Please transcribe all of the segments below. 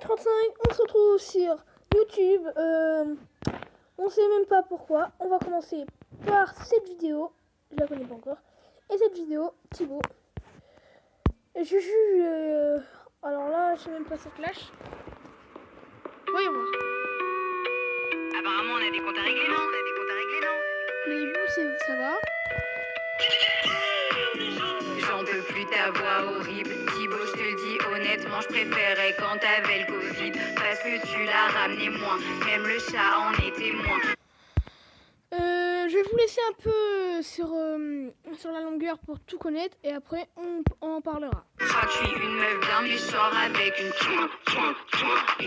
35, on se retrouve sur YouTube. On sait même pas pourquoi. On va commencer par cette vidéo. Je la connais pas encore. Et cette vidéo, Thibaut. Juju. Alors là, je sais même pas sa clash. Voyons voir. Apparemment, on a des comptes à régler, non? Les vues, ça va. J'en peux plus ta voix horrible. Thibaut, je te le dis honnêtement, je préférais quand t'avais le Covid. Parce que tu l'as ramené moins. Même le chat en est témoin. Je vais vous laisser un peu sur la longueur pour tout connaître. Et après, on en parlera. Je crois que je suis une meuf bien méchante avec une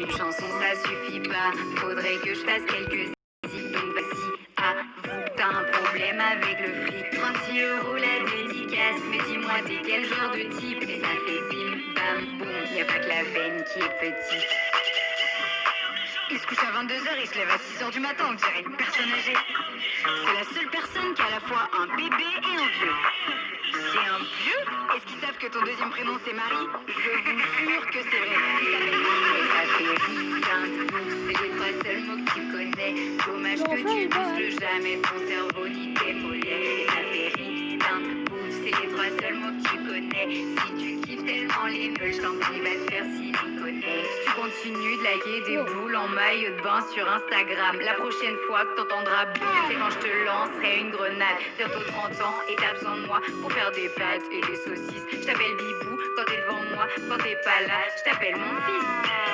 Une chanson, ça suffit pas. Faudrait que je fasse quelques hits. Donc vas-y, à vous. T'as un problème avec le fric. 36 € la dédicace. Mais dis-moi, t'es quel genre de type? Et ça fait bim, bam, boum. Y'a pas que la veine qui est petite. Il se couche à 22h, il se lève à 6h du matin, on dirait une personne âgée. C'est la seule personne qui a à la fois un bébé et un vieux. C'est un vieux? Est-ce qu'ils savent que ton deuxième prénom c'est Marie? Je vous jure que c'est vrai. Il s'appelle Marie et ça fait putain de ouf. C'est les trois seuls mots que tu connais. Dommage que tu muscles jamais ton cerveau ni tes mollets. Et ça fait putain de ouf. C'est les trois seuls mots que tu connais. Si tu kiffes tellement les meules, je t'en prie, va te faire siliconer. Si tu continues de liker des boules en maillot de bain sur Instagram, la prochaine fois que t'entendras boum, c'est quand je te lancerai une grenade. Bientôt 30 ans et t'as besoin de moi pour faire des pâtes et des saucisses. Je t'appelle Bibou quand t'es devant moi, quand t'es pas là, je t'appelle mon fils.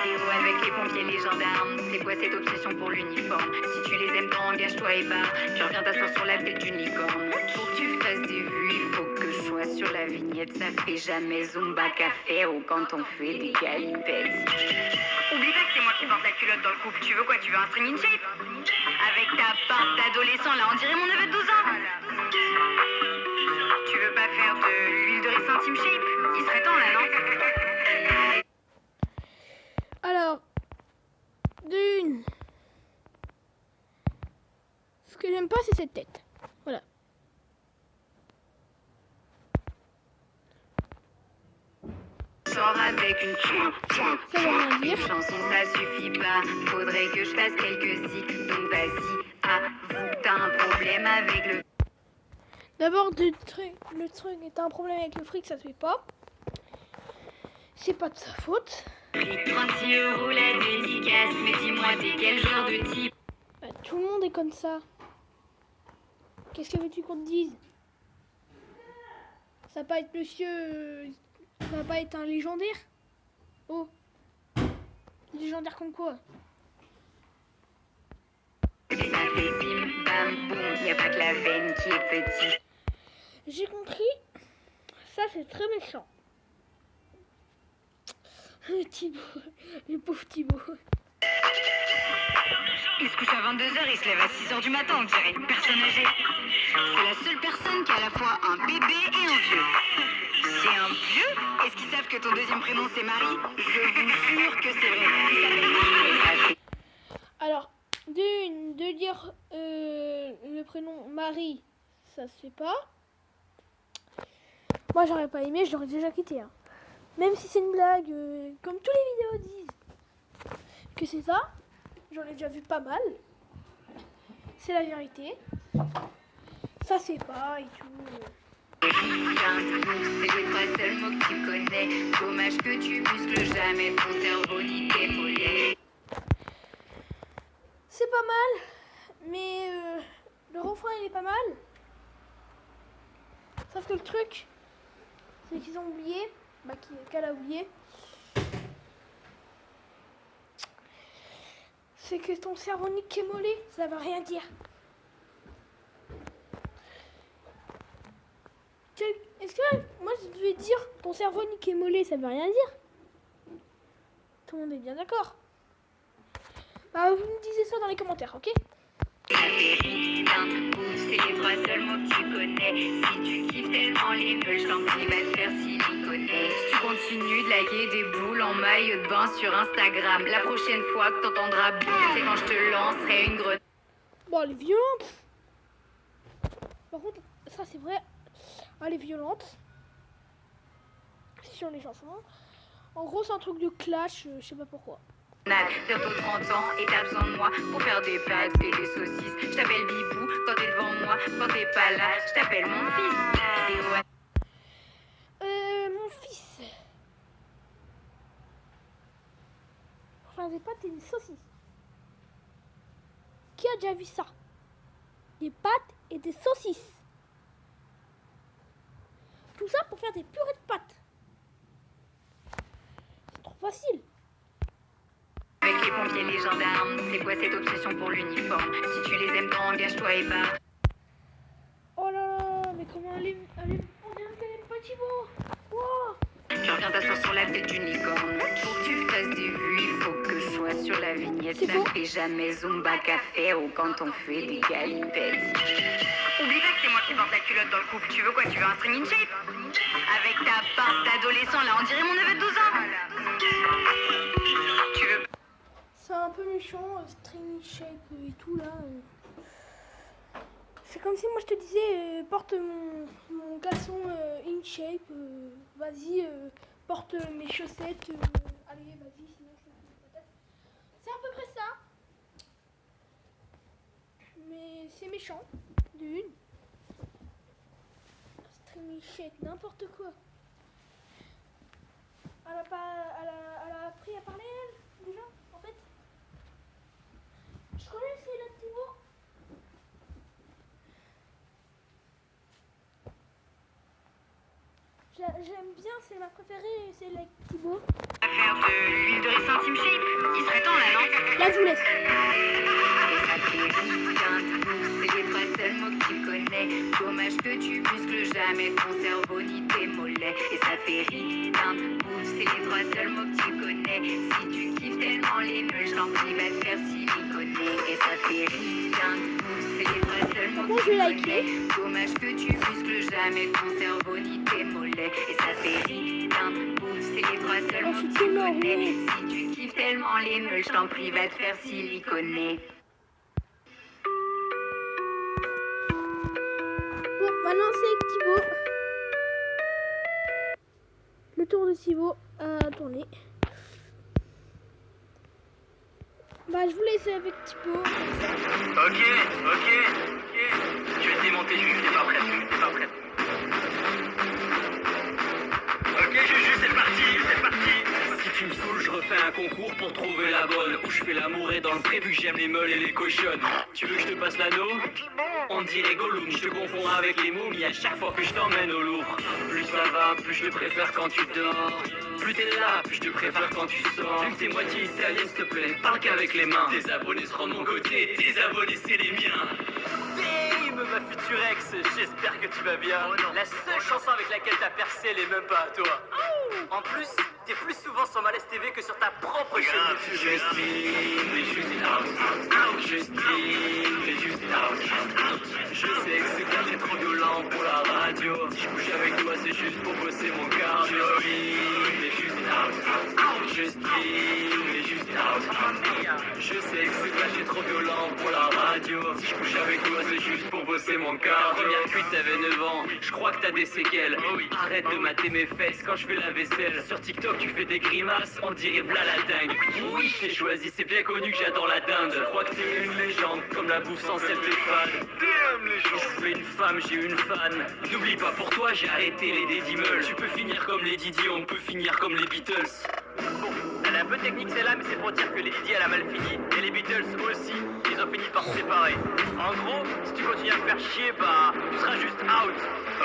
Vidéo avec les pompiers, les gendarmes, c'est quoi cette obsession pour l'uniforme? Si tu les aimes tant, engage-toi et barre. Tu reviens t'asseoir sur la tête d'une licorne. Pour que tu fasses des vues, il faut que je sois sur la vignette. Ça fait jamais Zumba café ou quand on fait des galipettes. Oublie pas que c'est moi qui porte la culotte dans le couple. Tu veux quoi? Tu veux un string in shape? Avec ta barbe d'adolescent là, on dirait mon neveu de 12 ans. Tu veux pas faire de l'huile de riz Team Shape? Il serait temps là, non? Alors, d'une. Ce que j'aime pas, c'est cette tête. Voilà. Sors avec une Ça veut rien dire. chanson, ça suffit pas. Faudrait que je fasse quelques hits. Donc vas-y, à vous. T'as un problème avec le. D'abord, le truc est un problème avec le fric, ça se fait pas. C'est pas de sa faute. 36 € la dédicace. Mais dis-moi, t'es quel genre de type? Tout le monde est comme ça. Qu'est-ce que veux-tu qu'on te dise? Ça va pas être monsieur... ça va pas être un légendaire? Oh. Légendaire comme quoi? Et ça fait bim, bam, boum. Y'a pas que la veine qui est petite. J'ai compris. Ça, c'est très méchant. Thibaut. Le pauvre Thibaut. Il se couche à 22h, il se lève à 6h du matin, on dirait une personne âgée. C'est la seule personne qui a à la fois un bébé et un vieux. C'est un vieux? Est-ce qu'ils savent que ton deuxième prénom c'est Marie? Je vous jure que c'est vrai. Il s'appelle Marie et ça fait... Alors, de dire le prénom Marie, ça se fait pas. Moi, j'aurais pas aimé, je l'aurais déjà quitté. Hein. Même si c'est une blague, comme tous les vidéos disent que c'est ça. J'en ai déjà vu pas mal. C'est la vérité. Ça c'est pas et tout. C'est les trois seuls mots que tu connais. Dommage que tu muscles jamais ton cerveau ni tes mollets. C'est pas mal, mais le refrain il est pas mal. Sauf que le truc, c'est qu'ils ont oublié, qu'elle a oublié, c'est que ton cerveau nique est mollet, ça veut rien dire. Est-ce que moi je devais dire ton cerveau nique est mollet, ça veut rien dire? Tout le monde est bien d'accord. Bah vous me disiez ça dans les commentaires, ok? Ça fait putain de ouf, c'est les trois seuls mots que tu connais. Si tu kiffes tellement les meules, je t'en prie, va te faire siliconer. Si tu continues de liker des boules en maillot de bain sur Instagram, la prochaine fois que t'entendras boum, c'est quand je te lancerai une grenade. Bon, elle est violente. Par contre, ça c'est vrai, elle est violente. Sur les chansons. En gros, c'est un truc de clash, je sais pas pourquoi. Bientôt 30 ans et t'as besoin de moi pour faire des pâtes et des saucisses. Je t'appelle Bibou quand t'es devant moi, quand t'es pas là, je t'appelle mon fils. Et ouais. Mon fils. Pour faire des pâtes et des saucisses. Qui a déjà vu ça? Des pâtes et des saucisses. Tout ça pour faire des purées de pâtes. C'est trop facile. Avec les pompiers, les gendarmes, c'est quoi cette obsession pour l'uniforme? Si tu les aimes tant, engage-toi et pars. Oh là là, mais comment on vient de gagner le petit mot. Wow. Tu reviens t'asseoir sur la tête d'une licorne. Pour que tu fasses des vues, il faut que je sois sur la vignette. C'est Ça beau. fait jamais Zumba Café ou quand on fait des galipettes. Oublie pas que c'est moi qui porte la culotte dans le couple. Tu veux quoi? Tu veux un string in shape? Avec ta pince d'adolescent là, on dirait mon neveu de 12 ans. Tu veux C'est un peu méchant, string shape et tout là. C'est comme si moi je te disais, porte mon caleçon in shape, vas-y, porte mes chaussettes, allez, vas-y, sinon je te fais une patate. C'est à peu près ça. Mais c'est méchant, d'une. String shape, n'importe quoi. Elle a appris à parler elle, déjà, en fait. Je connais Céline Thibault. J'aime bien, c'est ma préférée, Céline Thibault. faire de l'huile de riz Team Shape? Il serait temps là, non? Là, je vous laisse. Et ça fait rien de ouf, c'est les trois seuls mots que tu connais. Dommage que tu muscles jamais ton cerveau ni tes mollets. Et ça fait rien de ouf, c'est les trois seuls mots que tu connais. Si tu kiffes tellement les meules, je t'en prie, va te faire siliconer. Et ça fait rien de ouf, c'est les trois seuls mots Moi, que je vais tu liker. connais. Dommage que tu muscles jamais ton cerveau ni tes mollets. Et ça fait rien de ouf, c'est les trois seuls Oh, mots que c'est tu tellement connais. beau. Si tu kiffes tellement les meules, je t'en prie, va te faire siliconer. Bon, maintenant c'est Thibaut. Le tour de Thibaut à tourner. Bah, je vous laisse avec Thibaut. Ok. Je vais te démonter, Juju, t'es pas prête. Ok, Juju, c'est parti. Si tu me saoules, je refais un concours pour trouver la bonne. Où je fais l'amour et dans le pré, vu que j'aime les meules et les cochonnes. Tu veux que je te passe l'anneau? On dirait Gollum, je te confonds avec les momies à chaque fois que je t'emmène au Louvre. Plus ça va, plus je te préfère quand tu dors. Plus t'es là, plus je te préfère quand tu sors. Vu que t'es moitié italienne, s'il te plaît, parle qu'avec les mains. Tes abonnés seront de mon côté, tes abonnés c'est les miens. Bim, ma future ex, j'espère que tu vas bien. La seule chanson avec laquelle t'as percé, elle est même pas à toi. En plus, t'es plus souvent sur Malaise TV que sur ta propre chaîne YouTube. Je stream, mais juste out. Je stream, mais juste out. Je sais que c'est quand t'es trop violent pour la radio. Si je couche avec toi, c'est juste pour bosser mon cardio. Je stream, mais juste out. Je stream, mais juste out. Je sais que c'est quand t'es trop violent pour la radio. Si je couche avec toi, c'est juste pour bosser mon cardio. Première cuite, t'avais 9 ans. Je crois que t'as des séquelles. Arrête de mater mes fesses quand je fais la vaisselle. Sur TikTok, tu fais des grimaces, on dirait v'là la dingue. Oui, je t'ai choisi, c'est bien connu que j'adore la dinde. Je crois que t'es une légende, comme la bouffe sans sel, t'es fan. Je voulais une femme, j'ai une fan. N'oublie pas, pour toi, j'ai arrêté les Dédimeuls. Tu peux finir comme les Didi, on peut finir comme les Beatles. Bon, elle est un peu technique celle-là, mais c'est pour dire que les Didi, elle a mal fini. Et les Beatles aussi, ils ont fini par se séparer. En gros, si tu continues à me faire chier, bah, tu seras juste out.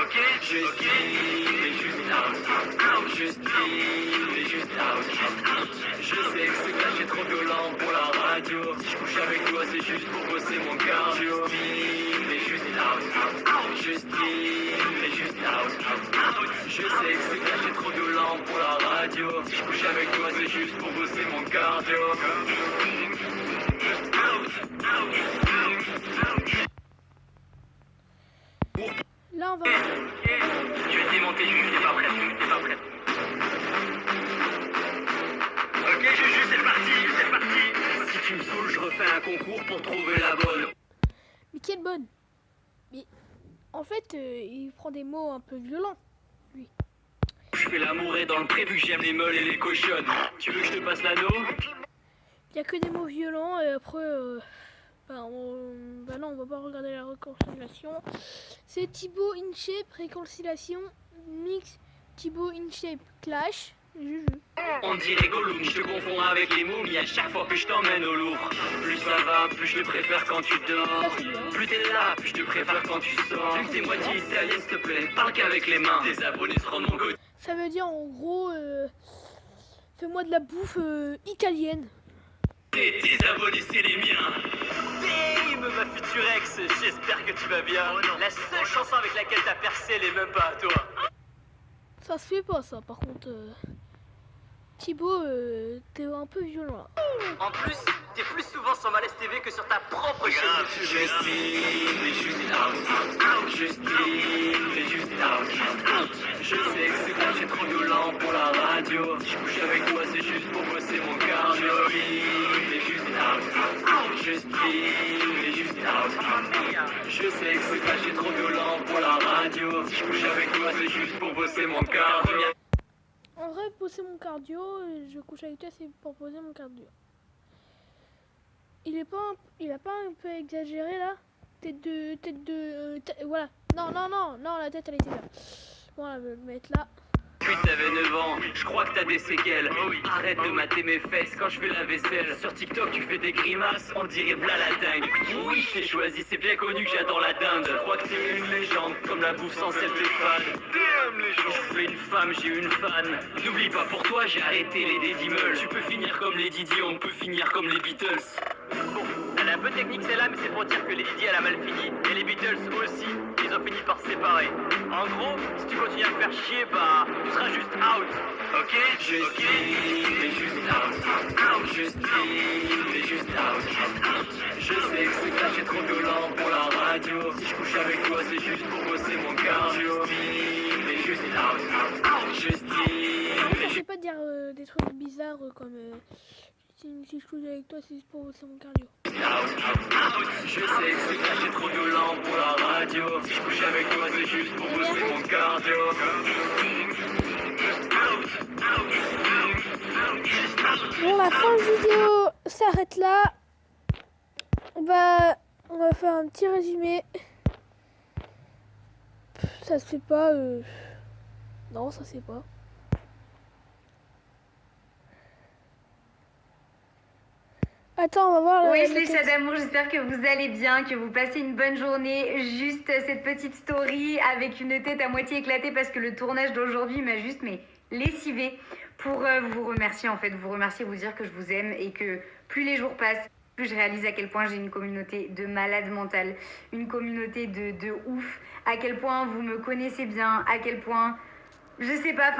Ok? Je stream, mais juste out. Je stream, mais juste out. Je sais que c'est caché trop violent pour la radio. Si je couche avec toi, c'est juste pour bosser mon cardio. Je stream, mais juste out. Je stream, mais juste out. Je sais que c'est caché trop violent pour la radio. Si je couche avec toi, c'est juste pour bosser mon cardio. Là, on va. Je vais te démonter, Juju, t'es pas prête. Ok, Juju, c'est parti. Si tu me saoules, je refais un concours pour trouver la bonne. Mais quelle bonne. Mais en fait, il prend des mots un peu violents. Je fais l'amour et dans le pré, vu que j'aime les meules et les cochonnes. Tu veux que je te passe l'anneau? Il n'y a que des mots violents et après, non, on va pas regarder la réconciliation. C'est Thibaut InShape, réconciliation, mix, Thibaut InShape, clash, Juju. On dirait Gollum, je te confonds avec les momies à chaque fois que je t'emmène au Louvre. Plus ça va, plus je te préfère quand tu dors. Plus t'es là, plus je te préfère quand tu sors. Vu que t'es moitié italienne, s'il te plaît, parle qu'avec les mains. Tes abonnés seront de mon côté. Ça veut dire en gros, fais-moi de la bouffe italienne. Tes abonnés, c'est les miens. Bim, ma future ex, j'espère que tu vas bien. La seule chanson avec laquelle t'as percé, elle est même pas à toi. Ça se fait pas ça, par contre. Thibaut, t'es un peu violent là. En plus, t'es plus souvent sur Malaise TV que sur ta propre chaîne YouTube. Justine, t'es juste out. Justine, t'es juste out. Je sais que c'est quand j'ai trop violent pour la radio. Si je couche avec toi, c'est juste pour bosser mon cardio. Justine, t'es juste out. Justine, t'es juste out. Je sais que c'est quand j'ai trop violent pour la radio. Si je couche avec toi, c'est juste pour bosser mon cardio. En vrai, poser mon cardio, je couche avec toi, c'est pour poser mon cardio. Il a pas un peu exagéré là? Voilà. Non, la tête elle était là. Bon, on va le mettre là. Puis t'avais 9 ans, je crois que t'as des séquelles. Arrête de mater mes fesses quand je fais la vaisselle. Sur TikTok tu fais des grimaces, on dirait v'là la dingue. Oui je t'ai choisi, c'est bien connu que j'adore la dinde. Je crois que t'es une légende, comme la bouffe sans sel t'es fan. Je fais une femme, j'ai une fan. N'oublie pas pour toi j'ai arrêté les Dédimeuls. Tu peux finir comme les Didi, on peut finir comme les Beatles. Bon, elle est un peu technique celle-là, mais c'est pour dire que les Didi elle a mal fini. Et les Beatles aussi, ils ont fini par se séparer. En gros, si tu continues à me faire chier, bah tu seras juste out. Ok? Justine, t'es juste out. Justine, t'es juste out. Je sais que c'est caché trop violent pour la radio. Si je couche avec toi, c'est juste pour bosser mon cardio. Justine, t'es juste out. Justine, t'es Je sais pas dire des trucs bizarres comme si je couche avec toi, c'est juste pour bosser mon cardio. Je sais que c'est caché trop violent pour la radio. Si je couche avec toi, c'est juste pour bosser mon cardio. Bon, la fin de vidéo s'arrête là. On va faire un petit résumé. Ça se fait pas. Non, ça se fait pas. Attends, on va voir. Oui, les chats d'amour, j'espère que vous allez bien, que vous passez une bonne journée. Juste cette petite story avec une tête à moitié éclatée parce que le tournage d'aujourd'hui m'a juste lessivé pour vous remercier en fait, vous dire que je vous aime et que plus les jours passent, plus je réalise à quel point j'ai une communauté de malades mentales, une communauté de ouf, à quel point vous me connaissez bien, à quel point... Je sais pas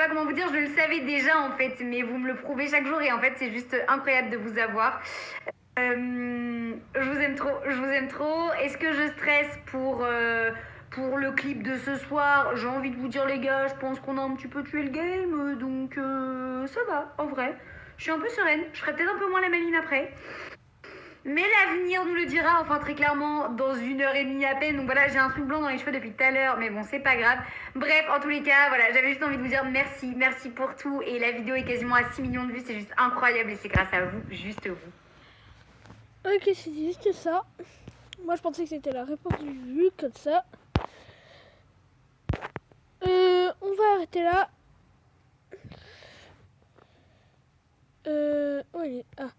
comment vous dire, je le savais déjà en fait, mais vous me le prouvez chaque jour et en fait c'est juste incroyable de vous avoir. Je vous aime trop. Est-ce que je stresse pour le clip de ce soir? J'ai envie de vous dire les gars, je pense qu'on a un petit peu tué le game, donc ça va, en vrai. Je suis un peu sereine, je ferai peut-être un peu moins la maline après. Mais l'avenir nous le dira, enfin très clairement, dans 1h30 à peine. Donc voilà, j'ai un truc blanc dans les cheveux depuis tout à l'heure, mais bon, c'est pas grave. Bref, en tous les cas, voilà, j'avais juste envie de vous dire merci pour tout. Et la vidéo est quasiment à 6 millions de vues, c'est juste incroyable et c'est grâce à vous, juste vous. Ok, c'est juste ça. Moi, je pensais que c'était la réponse du jeu, comme ça. On va arrêter là. Où elle est? Ah.